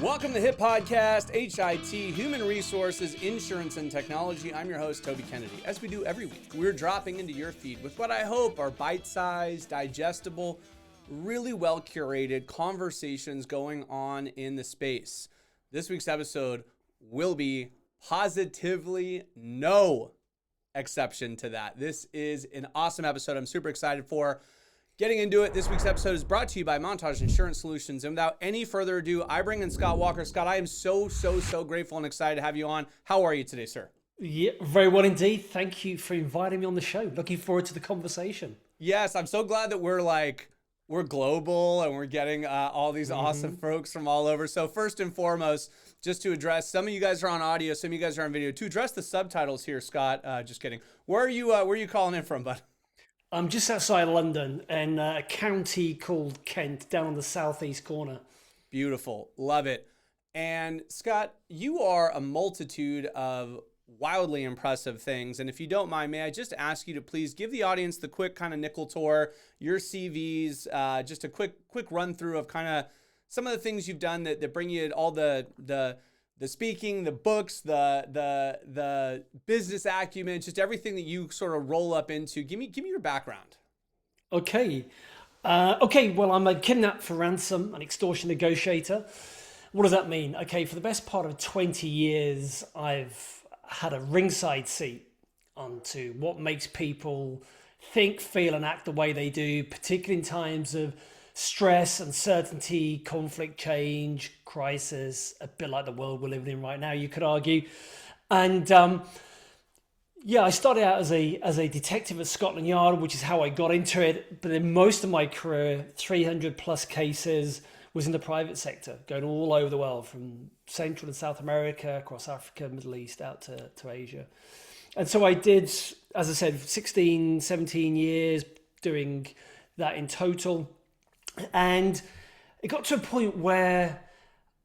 Welcome to the H.I.T podcast, H.I.T, Human Resources, Insurance, and Technology. I'm your host, Toby Kennedy. As we do every week, we're dropping into your feed with what I hope are bite-sized, digestible, really well-curated conversations going on in the space. This week's episode will be positively no exception to that. This is an awesome episode I'm super excited for. Getting into it, this week's episode is brought to you by Montage Insurance Solutions. And without any further ado, I bring in Scott Walker. Scott, I am so grateful and excited to have you on. How are you today, sir? Yeah, very well indeed. Thank you for inviting me on the show. Looking forward to the conversation. Yes, I'm so glad that we're global and we're getting all these awesome folks from all over. So first and foremost, just to address, some of you guys are on audio, some of you guys are on video. To address the subtitles here, Scott, just kidding. Where are you calling in from, bud? I'm just outside London in a county called Kent, down on the southeast corner. Beautiful. Love it. And Scott, you are a multitude of wildly impressive things. And if you don't mind, may I just ask you to please give the audience the quick kind of nickel tour, your CVs, just a quick run through of kind of some of the things you've done that bring you all the speaking, the books, the business acumen, just everything that you sort of roll up into. Give me your background. Okay. Well, I'm a kidnap-for-ransom, an extortion negotiator. What does that mean? Okay, for the best part of 20 years, I've had a ringside seat onto what makes people think, feel, and act the way they do, particularly in times of stress, uncertainty, conflict, change, crisis, a bit like the world we're living in right now, you could argue. And I started out as a detective at Scotland Yard, which is how I got into it. But then most of my career, 300 plus cases, was in the private sector, going all over the world, from Central and South America, across Africa, Middle East, out to Asia. And so I did, as I said, 16, 17 years doing that in total. And it got to a point where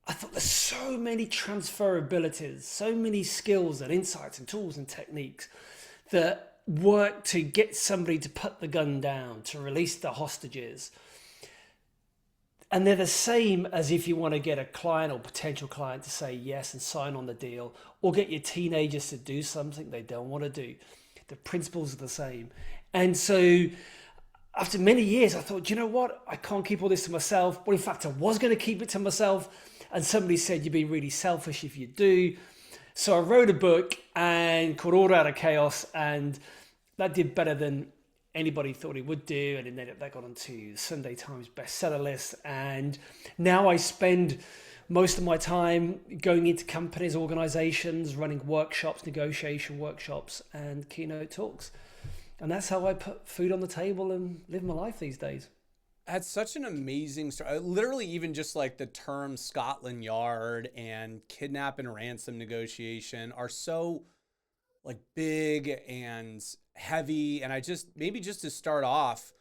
I thought there's so many transferabilities, so many skills and insights and tools and techniques that work to get somebody to put the gun down, to release the hostages. And they're the same as if you want to get a client or potential client to say yes and sign on the deal, or get your teenagers to do something they don't want to do. The principles are the same. And so after many years, I thought, you know what? I can't keep all this to myself. Well, in fact, I was going to keep it to myself. And somebody said, you're being really selfish if you do. So I wrote a book and called Order Out of Chaos. And that did better than anybody thought it would do. And then that got onto the Sunday Times bestseller list. And now I spend most of my time going into companies, organizations, running workshops, negotiation workshops, and keynote talks. And that's how I put food on the table and live my life these days. That's such an amazing story. Literally, even just like the term Scotland Yard and kidnap and ransom negotiation are so like big and heavy. And maybe just to start off,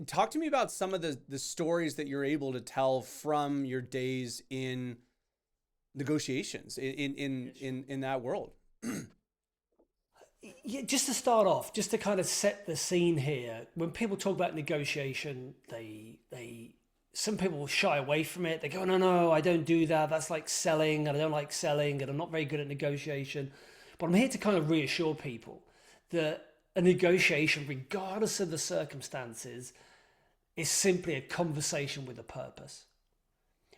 talk to me about some of the stories that you're able to tell from your days in negotiations in that world. Yeah, just to start off, just to kind of set the scene here, when people talk about negotiation, some people will shy away from it. They go, no, I don't do that. That's like selling, and I don't like selling, and I'm not very good at negotiation. But I'm here to kind of reassure people that a negotiation, regardless of the circumstances, is simply a conversation with a purpose,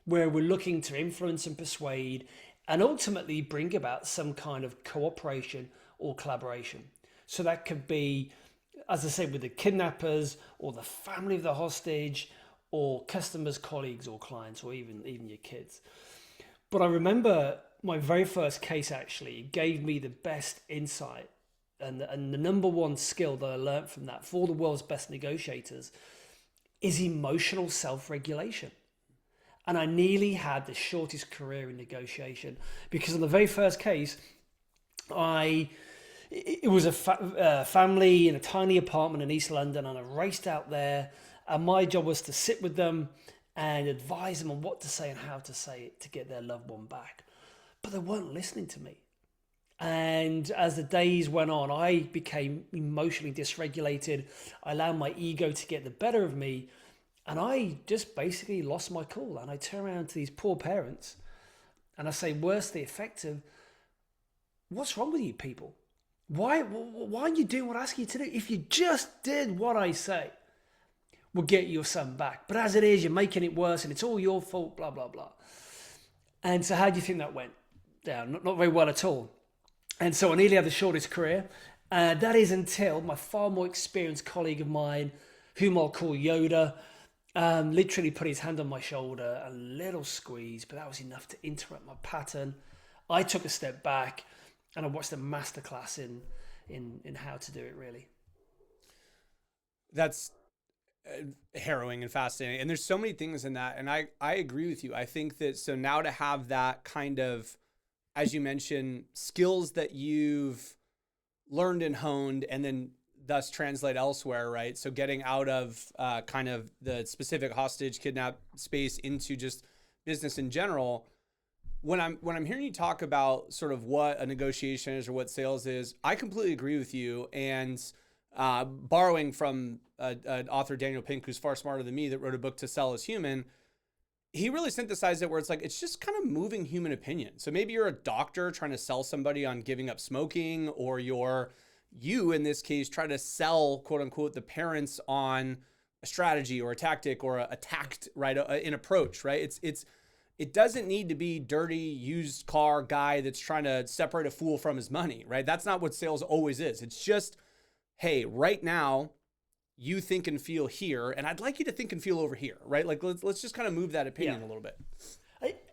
where we're looking to influence and persuade and ultimately bring about some kind of cooperation or collaboration. So that could be, as I said, with the kidnappers or the family of the hostage or customers, colleagues or clients, or even your kids. But I remember my very first case actually gave me the best insight and the number one skill that I learned from that for the world's best negotiators is emotional self-regulation. And I nearly had the shortest career in negotiation because in the very first case, it was a family in a tiny apartment in East London, and I raced out there, and my job was to sit with them and advise them on what to say and how to say it to get their loved one back. But they weren't listening to me. And as the days went on, I became emotionally dysregulated. I allowed my ego to get the better of me, And I just basically lost my cool. And I turn around to these poor parents and I say, worstly effective, what's wrong with you people? Why are you doing what I ask you to do? If you just did what I say, we'll get your son back. But as it is, you're making it worse and it's all your fault, blah, blah, blah. And so how do you think that went down? Not very well at all. And so I nearly had the shortest career. That is until my far more experienced colleague of mine, whom I'll call Yoda, literally put his hand on my shoulder, a little squeeze, but that was enough to interrupt my pattern. I took a step back and I watched a masterclass in how to do it, really. That's harrowing and fascinating. And there's so many things in that. And I agree with you. I think that so now to have that kind of, as you mentioned, skills that you've learned and honed and then thus translate elsewhere, right? So getting out of kind of the specific hostage kidnap space into just business in general. When I'm hearing you talk about sort of what a negotiation is or what sales is, I completely agree with you. And borrowing from an author, Daniel Pink, who's far smarter than me, that wrote a book, To Sell Is Human, he really synthesized it where it's like, it's just kind of moving human opinion. So maybe you're a doctor trying to sell somebody on giving up smoking, or you in this case try to sell, quote unquote, the parents on a strategy or a tactic or a tact, right? An approach, right? It doesn't need to be dirty used car guy that's trying to separate a fool from his money, right? That's not what sales always is. It's just, hey, right now you think and feel here, and I'd like you to think and feel over here, right? Like let's just kind of move that opinion a little bit.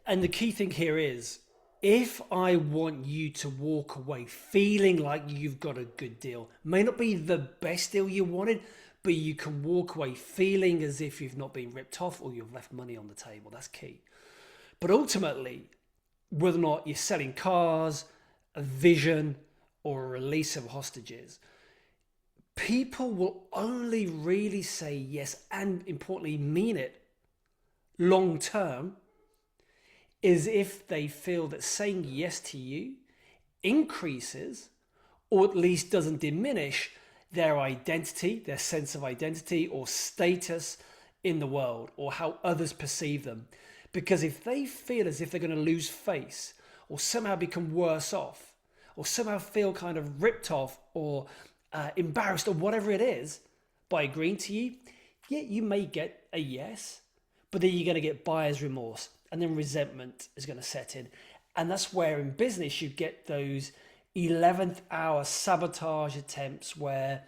And the key thing here is, if I want you to walk away feeling like you've got a good deal, may not be the best deal you wanted, but you can walk away feeling as if you've not been ripped off or you've left money on the table. That's key. But ultimately, whether or not you're selling cars, a vision, or a release of hostages, people will only really say yes, and importantly mean it long term, is if they feel that saying yes to you increases, or at least doesn't diminish, their identity, their sense of identity or status in the world, or how others perceive them. Because if they feel as if they're going to lose face, or somehow become worse off, or somehow feel kind of ripped off or embarrassed or whatever it is by agreeing to you, yeah, you may get a yes, but then you're going to get buyer's remorse, and then resentment is going to set in. And that's where in business you get those 11th hour sabotage attempts where,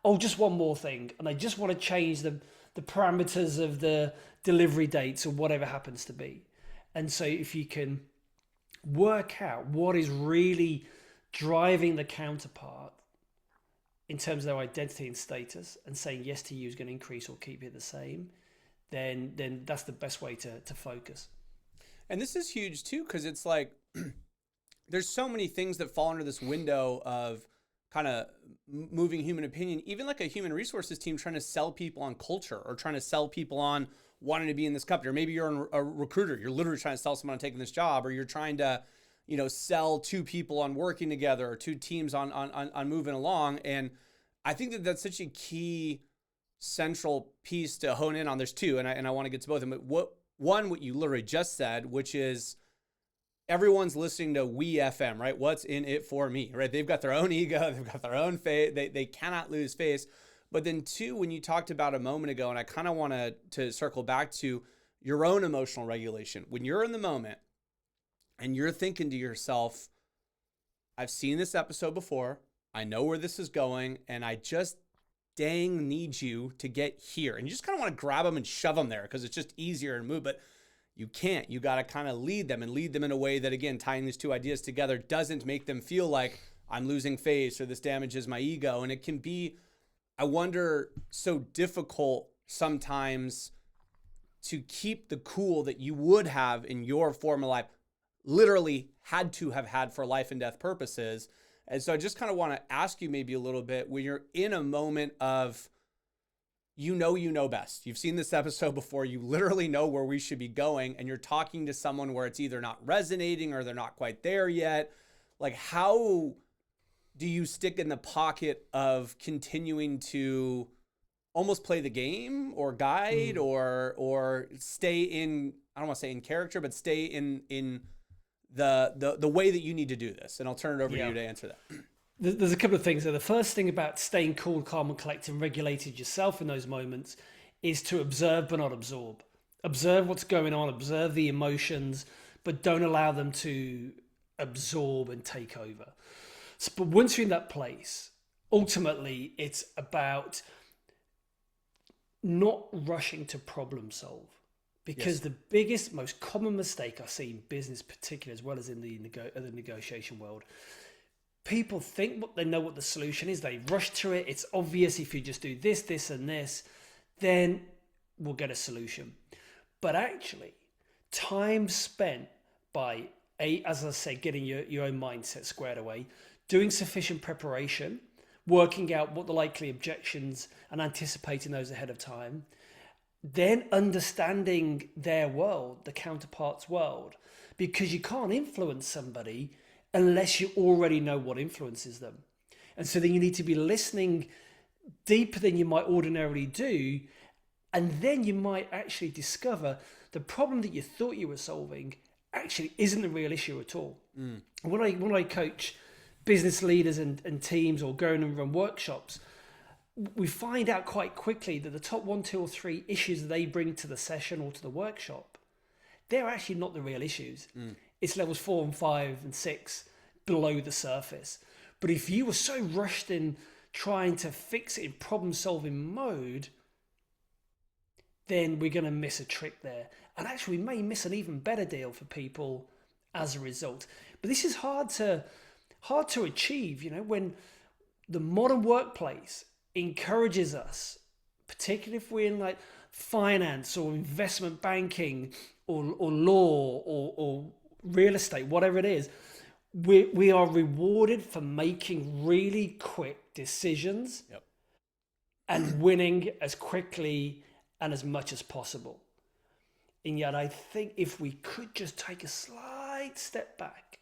oh, just one more thing, and they just want to change the parameters of the delivery dates or whatever happens to be. And so if you can work out what is really driving the counterpart in terms of their identity and status, and saying yes to you is going to increase or keep it the same, then that's the best way to focus. And this is huge too, because it's like there's so many things that fall under this window of kind of moving human opinion. Even like a human resources team trying to sell people on culture, or trying to sell people on wanting to be in this company. Or maybe you're a recruiter, you're literally trying to sell someone on taking this job, or you're trying to, sell two people on working together, or two teams on moving along. And I think that that's such a key central piece to hone in on. There's two, and I want to get to both of them. But what you literally just said, which is everyone's listening to We FM, right? What's in it for me, right? They've got their own ego, they've got their own face, they cannot lose face. But then two, when you talked about a moment ago, and I kind of want to circle back to your own emotional regulation. When you're in the moment and you're thinking to yourself, I've seen this episode before, I know where this is going, and I just dang need you to get here. And you just kind of want to grab them and shove them there because it's just easier to move, but you can't. You got to kind of lead them in a way that, again, tying these two ideas together doesn't make them feel like I'm losing face or this damages my ego. And it can be, I wonder, so difficult sometimes to keep the cool that you would have in your former life, literally had to have had for life and death purposes. And so I just kind of want to ask you maybe a little bit, when you're in a moment of, you know best. You've seen this episode before. You literally know where we should be going, and you're talking to someone where it's either not resonating or they're not quite there yet. Like, how do you stick in the pocket of continuing to almost play the game or guide or stay in, I don't want to say in character, but stay in the way that you need to do this? And I'll turn it over to you to answer that. There's a couple of things there. The first thing about staying cool, calm, and collected and regulated yourself in those moments is to observe but not absorb. Observe what's going on, observe the emotions, but don't allow them to absorb and take over. So, but once you're in that place, ultimately it's about not rushing to problem solve. Because the biggest, most common mistake I see in business, particularly as well as in the negotiation world, people think they know what the solution is. They rush to it. It's obvious if you just do this, this, and this, then we'll get a solution. But actually, time spent by, as I say, getting your own mindset squared away, doing sufficient preparation, working out what the likely objections and anticipating those ahead of time, then understanding their world, the counterpart's world, because you can't influence somebody unless you already know what influences them. And so then you need to be listening deeper than you might ordinarily do. And then you might actually discover the problem that you thought you were solving actually isn't the real issue at all. When I coach business leaders and teams or go and run workshops, we find out quite quickly that the top 1, 2, or 3 issues that they bring to the session or to the workshop, they're actually not the real issues. It's levels 4 and 5 and 6 below the surface. But if you were so rushed in trying to fix it in problem-solving mode, then we're going to miss a trick there. And actually, we may miss an even better deal for people as a result. But this is hard to achieve, when the modern workplace encourages us, particularly if we're in like finance or investment banking or law or real estate, whatever it is, we are rewarded for making really quick decisions and winning as quickly and as much as possible. And yet I think if we could just take a slight step back,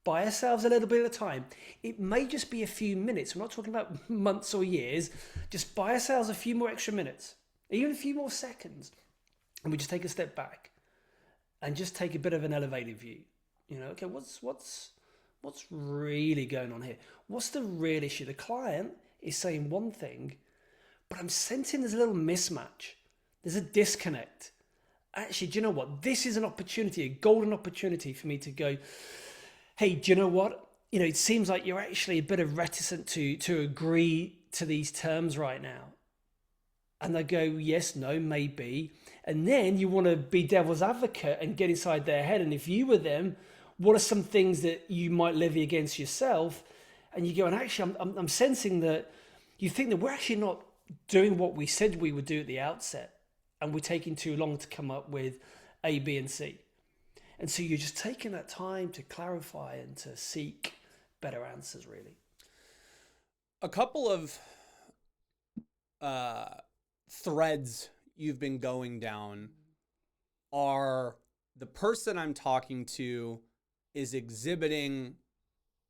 buy ourselves a little bit at a time, it may just be a few minutes. We're not talking about months or years. Just buy ourselves a few more extra minutes, even a few more seconds. And we just take a step back and just take a bit of an elevated view. Okay, what's really going on here? What's the real issue? The client is saying one thing, but I'm sensing there's a little mismatch. There's a disconnect. Actually, do you know what? This is an opportunity, a golden opportunity for me to go, hey, do you know what? It seems like you're actually a bit of reticent to agree to these terms right now. And they go, yes, no, maybe. And then you want to be devil's advocate and get inside their head. And if you were them, what are some things that you might levy against yourself? And you go, and actually, I'm sensing that you think that we're actually not doing what we said we would do at the outset. And we're taking too long to come up with A, B, and C. And so you're just taking that time to clarify and to seek better answers, really. A couple of threads you've been going down are the person I'm talking to is exhibiting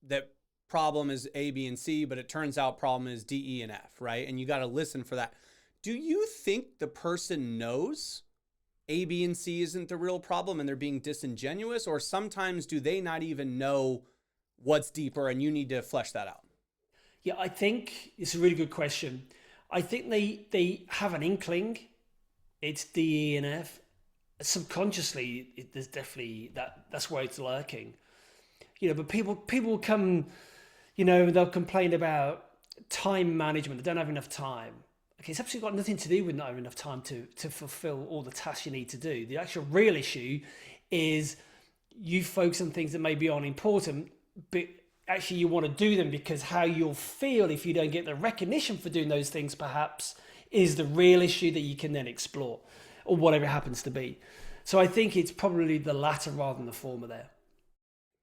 that problem is A, B, and C, but it turns out problem is D, E, and F, right? And you got to listen for that. Do you think the person knows A, B, and C isn't the real problem and they're being disingenuous? Or sometimes do they not even know what's deeper and you need to flesh that out? Yeah, I think it's a really good question. I think they have an inkling. It's D, E, and F. Subconsciously, there's definitely that's where it's lurking. But people will come, they'll complain about time management. They don't have enough time. Okay, it's absolutely got nothing to do with not having enough time to fulfill all the tasks you need to do. The actual real issue is you focus on things that maybe aren't important, but actually you want to do them because how you'll feel if you don't get the recognition for doing those things perhaps is the real issue that you can then explore, or whatever it happens to be. So I think it's probably the latter rather than the former there.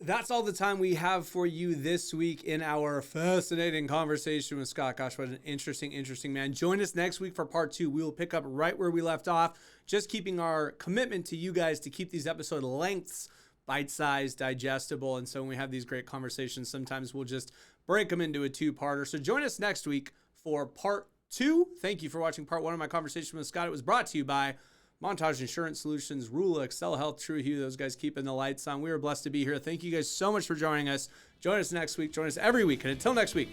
That's all the time we have for you this week in our fascinating conversation with Scott. Gosh, what an interesting man. Join us next week for part 2. We will pick up right where we left off, just keeping our commitment to you guys to keep these episode lengths bite-sized, digestible. And so when we have these great conversations, sometimes we'll just break them into a 2-parter. So join us next week for part 2. Thank you for watching part 1 of my conversation with Scott. It was brought to you by Montage Insurance Solutions, Rula, Excel Health, True Hue. Those guys keeping the lights on. We are blessed to be here. Thank you guys so much for joining us. Join us next week. Join us every week. And until next week,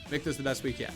make this the best week yet.